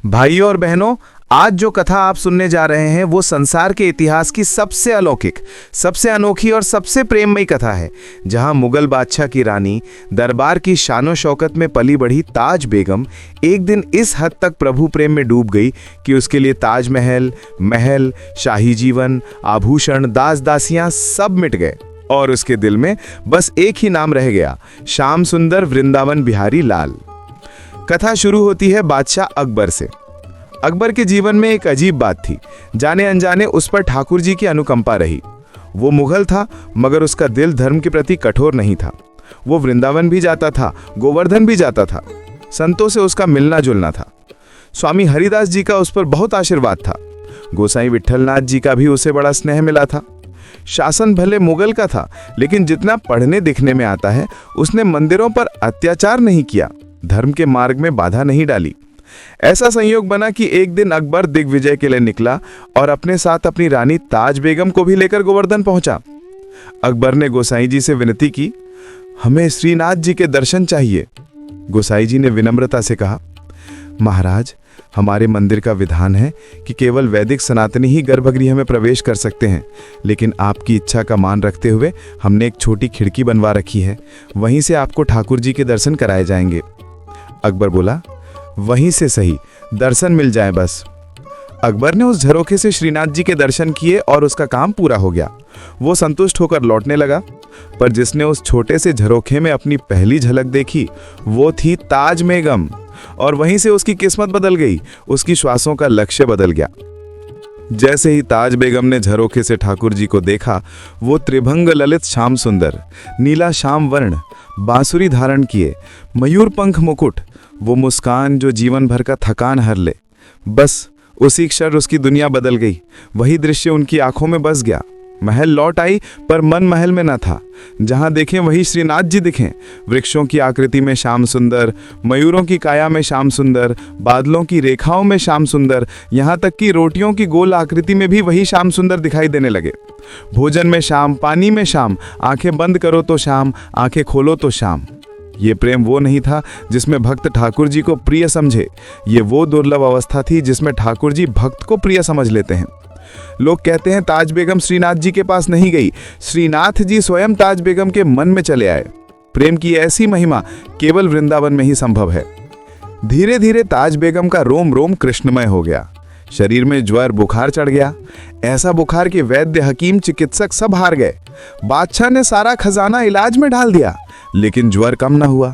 भाइयों और बहनों, आज जो कथा आप सुनने जा रहे हैं वो संसार के इतिहास की सबसे अलौकिक, सबसे अनोखी और सबसे प्रेममयी कथा है, जहां मुगल बादशाह की रानी, दरबार की शानो शौकत में पली बढ़ी ताज बेगम एक दिन इस हद तक प्रभु प्रेम में डूब गई कि उसके लिए ताजमहल, महल, शाही जीवन, आभूषण, दास दासियां सब मिट गए और उसके दिल में बस एक ही नाम रह गया, श्याम सुंदर वृंदावन बिहारी लाल। कथा शुरू होती है बादशाह अकबर से। अकबर के जीवन में एक अजीब बात थी, जाने अनजाने उस पर ठाकुर जी की अनुकंपा रही। वो मुगल था, मगर उसका दिल धर्म के प्रति कठोर नहीं था। वो वृंदावन भी जाता था, गोवर्धन भी जाता था, संतों से उसका मिलना जुलना था। स्वामी हरिदास जी का उस पर बहुत आशीर्वाद था। गोसाई विट्ठलनाथ जी का भी उसे बड़ा स्नेह मिला था। शासन भले मुगल का था, लेकिन जितना पढ़ने दिखने में आता है, उसने मंदिरों पर अत्याचार नहीं किया, धर्म के मार्ग में बाधा नहीं डाली। ऐसा संयोग बना कि एक दिन अकबर दिग्विजय के लिए निकला और अपने साथ अपनी रानी ताज बेगम को भी लेकर गोवर्धन पहुंचा। अकबर ने गोसाई जी से विनती की, हमें श्रीनाथ जी के दर्शन चाहिए। गोसाई जी ने विनम्रता से कहा, महाराज, हमारे मंदिर का विधान है कि केवल वैदिक सनातनी ही गर्भगृह में प्रवेश कर सकते हैं, लेकिन आपकी इच्छा का मान रखते हुए हमने एक छोटी खिड़की बनवा रखी है, वहीं से आपको ठाकुर जी के दर्शन कराए जाएंगे। अकबर बोला, वहीं से सही, दर्शन मिल जाए बस। अकबर ने उस झरोखे से श्रीनाथ जी के दर्शन किए और उसका काम पूरा हो गया। वो संतुष्ट होकर लौटने लगा, पर जिसने उस छोटे से झरोखे में अपनी पहली झलक देखी वो थी ताज बेगम, और वहीं से उसकी किस्मत बदल गई, उसकी श्वासों का लक्ष्य बदल गया। जैसे ही ताज बेगम ने झरोखे से ठाकुर जी को देखा, वो त्रिभंग ललित श्याम सुंदर, नीला श्याम वर्ण, बांसुरी धारण किए, मयूर पंख मुकुट, वो मुस्कान जो जीवन भर का थकान हर ले, बस उसी क्षण उसकी दुनिया बदल गई। वही दृश्य उनकी आंखों में बस गया। महल लौट आई, पर मन महल में न था। जहां देखें वही श्रीनाथ जी दिखें, वृक्षों की आकृति में श्याम सुंदर, मयूरों की काया में श्याम सुंदर, बादलों की रेखाओं में श्याम सुंदर, यहाँ तक कि रोटियों की गोल आकृति में भी वही श्याम सुंदर दिखाई देने लगे। भोजन में श्याम, पानी में श्याम, आंखें बंद करो तो श्याम, आंखें खोलो तो श्याम। ये प्रेम वो नहीं था जिसमें भक्त ठाकुर जी को प्रिय समझे, ये वो दुर्लभ अवस्था थी जिसमें ठाकुर जी भक्त को प्रिय समझ लेते हैं। लोग कहते हैं ताज बेगम श्रीनाथ जी के पास नहीं गई, श्रीनाथ जी स्वयं ताज बेगम के मन में चले आए। प्रेम की ऐसी महिमा केवल वृंदावन में ही संभव है। धीरे धीरे ताज बेगम का रोम रोम कृष्णमय हो गया। शरीर में ज्वर बुखार चढ़ गया, ऐसा बुखार कि वैद्य, हकीम, चिकित्सक सब हार गए। बादशाह ने सारा खजाना इलाज में डाल दिया, लेकिन ज्वर कम न हुआ।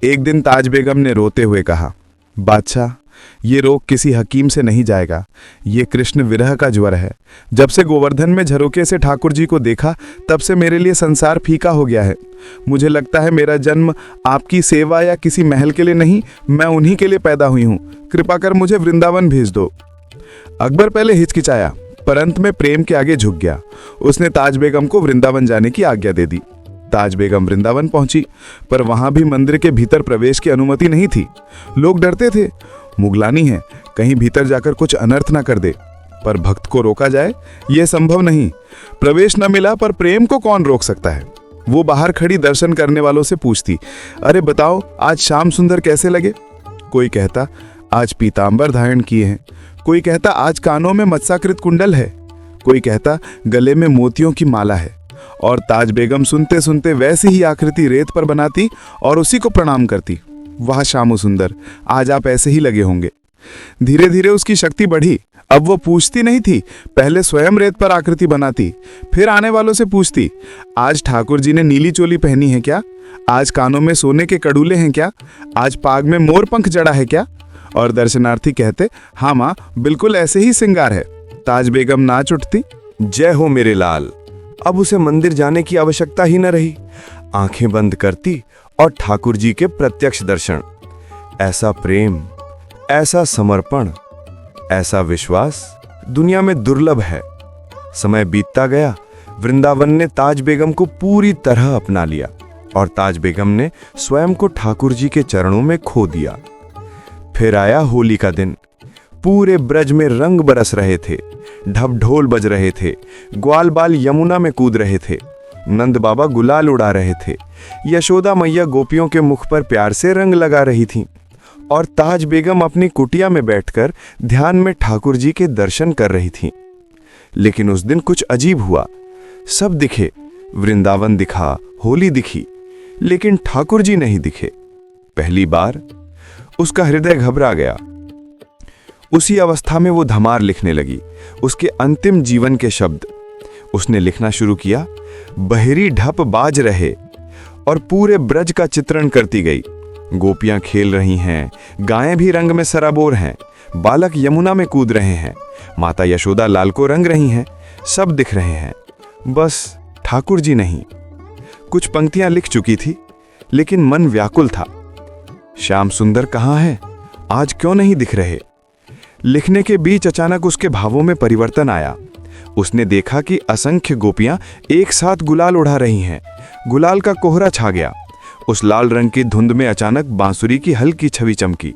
एक दिन ताज बेगम ने रोते हुए कहा, बादशाह, ये रोग किसी हकीम से नहीं जाएगा, ये कृष्ण विरह का ज्वर है। जब से गोवर्धन में झरोके से ठाकुर जी को देखा, तब से मेरे लिए संसार फीका हो गया है। मुझे लगता है मेरा जन्म आपकी सेवा या किसी महल के लिए नहीं, मैं उन्हीं के लिए पैदा हुई हूँ। कृपा कर मुझे वृंदावन भेज दो। अकबर पहले हिचकिचाया, पर अंत में प्रेम के आगे झुक गया। उसने ताज बेगम को वृंदावन जाने की आज्ञा दे दी। ताज बेगम वृंदावन पहुंची, पर वहां भी मंदिर के भीतर प्रवेश की अनुमति नहीं थी। लोग डरते थे, मुगलानी है, कहीं भीतर जाकर कुछ अनर्थ ना कर दे। पर भक्त को रोका जाए, यह संभव नहीं। प्रवेश न मिला, पर प्रेम को कौन रोक सकता है। वो बाहर खड़ी दर्शन करने वालों से पूछती, अरे बताओ, आज श्याम सुंदर कैसे लगे? कोई कहता, आज पीतांबर धारण किए हैं। कोई कहता, आज कानों में मत्स्याकृत कुंडल है। कोई कहता, गले में मोतियों की माला है। और ताज बेगम सुनते सुनते वैसी ही आकृति रेत पर बनाती और उसी को प्रणाम करती, वाह श्याम सुंदर, आज आप ऐसे ही लगे होंगे। धीरे धीरे उसकी शक्ति बढ़ी। अब वो पूछती नहीं थी, पहले स्वयं रेत पर आकृति बनाती, फिर आने वालों से पूछती, आज ठाकुर जी ने नीली चोली पहनी है क्या? आज कानों में सोने के कड़ूले हैं क्या? आज पाग में मोर पंख जड़ा है क्या? और दर्शनार्थी कहते, हाँ माँ, बिल्कुल ऐसे ही श्रृंगार है। ताज बेगम नाच उठती, जय हो मेरे लाल। अब उसे मंदिर जाने की आवश्यकता ही न रही। आंखें बंद करती और ठाकुर जी के प्रत्यक्ष दर्शन। ऐसा प्रेम, ऐसा समर्पण, ऐसा विश्वास दुनिया में दुर्लभ है। समय बीतता गया, वृंदावन ने ताज बेगम को पूरी तरह अपना लिया और ताज बेगम ने स्वयं को ठाकुर जी के चरणों में खो दिया। फिर आया होली का दिन। पूरे ब्रज में रंग बरस रहे थे, ढब ढोल बज रहे थे, ग्वाल बाल यमुना में कूद रहे थे, नंद बाबा गुलाल उड़ा रहे थे, यशोदा मैया गोपियों के मुख पर प्यार से रंग लगा रही थीं। और ताज बेगम अपनी कुटिया में बैठकर ध्यान में ठाकुर जी के दर्शन कर रही थीं। लेकिन उस दिन कुछ अजीब हुआ। सब दिखे, वृंदावन दिखा, होली दिखी, लेकिन ठाकुर जी नहीं दिखे। पहली बार उसका हृदय घबरा गया। उसी अवस्था में वो धमार लिखने लगी, उसके अंतिम जीवन के शब्द। उसने लिखना शुरू किया, बहरी ढप बाज रहे, और पूरे ब्रज का चित्रण करती गई। गोपियां खेल रही हैं, गायें भी रंग में सराबोर हैं, बालक यमुना में कूद रहे हैं, माता यशोदा लाल को रंग रही हैं, सब दिख रहे हैं, बस ठाकुर जी नहीं। कुछ पंक्तियां लिख चुकी थी, लेकिन मन व्याकुल था। श्याम सुंदर कहाँ है? आज क्यों नहीं दिख रहे? लिखने के बीच अचानक उसके भावों में परिवर्तन आया। उसने देखा कि असंख्य गोपियां एक साथ गुलाल उड़ा रही हैं। गुलाल का कोहरा छा गया। उस लाल रंग की धुंध में अचानक बांसुरी की हल्की छवि चमकी,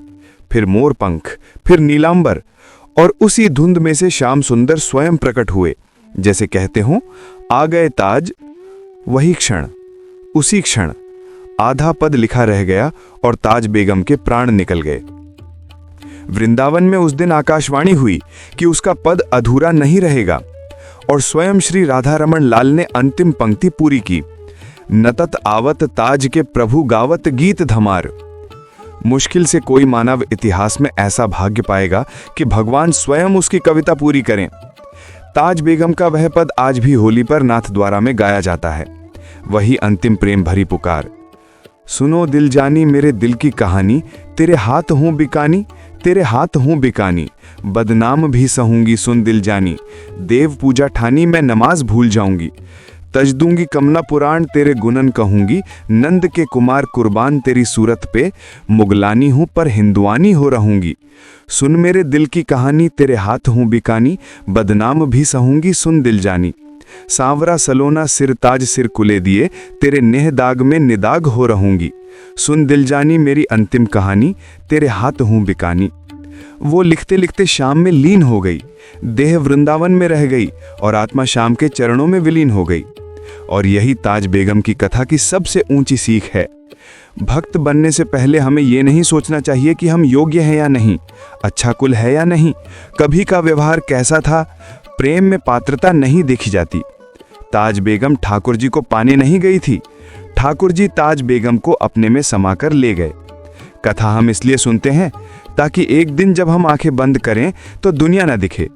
फिर मोर पंख, फिर नीलांबर, और उसी धुंध में से श्याम सुंदर स्वयं प्रकट हुए। जैसे कहते हों, आ गए ताज। वही क्षण, उसी क्षण आधा पद लिखा रह गया और ताज बेगम के प्राण निकल गए। वृंदावन में उस दिन आकाशवाणी हुई कि उसका पद अधूरा नहीं रहेगा, और स्वयं श्री राधा रमन लाल ने अंतिम पंक्ति पूरी की, नतत आवत ताज के प्रभु गावत गीत धमार। मुश्किल से कोई मानव इतिहास में ऐसा भाग्य पाएगा कि भगवान स्वयं उसकी कविता पूरी करें। ताज बेगम का वह पद आज भी होली पर नाथ द्वारा में गाया जाता है। वही अंतिम प्रेम भरी पुकार, सुनो दिल जानी मेरे दिल की कहानी, तेरे हाथ हूं बिकानी, तेरे हाथ हूं बिकानी, बदनाम भी सहूंगी सुन दिल जानी, देव पूजा ठानी मैं नमाज भूल जाऊंगी, तज दूंगी कमला पुराण तेरे गुणन कहूंगी, नंद के कुमार कुर्बान तेरी सूरत पे, मुगलानी हूं पर हिंदुआनी हो रहूंगी, सुन मेरे दिल की कहानी तेरे हाथ हूं बिकानी, बदनाम भी सहूंगी सुन दिल जानी, सांवरा सलोना सिर ताज सिर कुले दिए, तेरे नेह दाग में निदाग हो रहूंगी, सुन दिल जानी मेरी अंतिम कहानी, तेरे हाथ हूं बिकानी। वो लिखते लिखते शाम में लीन हो गई। देह वृंदावन में रह गई और आत्मा शाम के चरणों में विलीन हो गई। और यही ताज बेगम की कथा की सबसे ऊंची सीख है। भक्त बनने से पहले हमें ये नहीं सोचना चाहिए कि हम योग्य हैं या नहीं, अच्छा कुल है या नहीं, कभी का व्यवहार कैसा था। प्रेम में पात्रता नहीं देखी जाती। ताज बेगम ठाकुर जी को पाने नहीं गई थी, ठाकुर जी ताज बेगम को अपने में समाकर ले गए। कथा हम इसलिए सुनते हैं ताकि एक दिन जब हम आंखें बंद करें तो दुनिया न दिखे,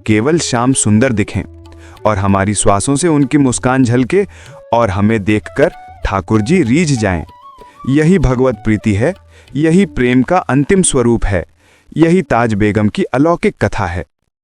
केवल श्याम सुंदर दिखें, और हमारी श्वासों से उनकी मुस्कान झलके और हमें देखकर ठाकुर जी रीझ जाएं। यही भगवत प्रीति है, यही प्रेम का अंतिम स्वरूप है, यही ताज बेगम की अलौकिक कथा है।